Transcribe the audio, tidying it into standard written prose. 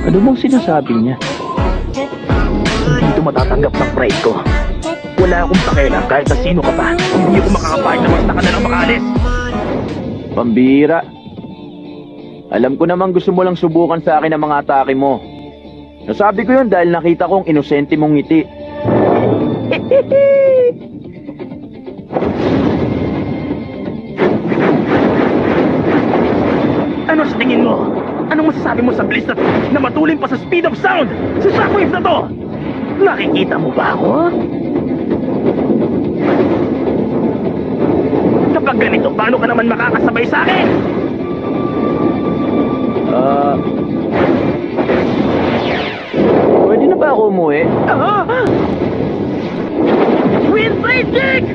Ano bang sinasabi niya? Hindi ito matatanggap ng pride ko. Wala akong pakialam kahit na sino ka pa. Hindi ako makakapahit na basta ka na lang makaalis. Pambira. Alam ko namang gusto mo lang subukan sa akin ang mga atake mo. Nasabi ko yun dahil nakita kong inosente mong ngiti. Ano sa tingin mo? Anong masasabi mo sa bliss na matulin pa sa speed of sound? Sa shockwave na to! Nakikita mo ba ako? Kapag ganito, paano ka naman makakasabay sa akin? Pwede na ba ako umuwi? Wind Blade Kick!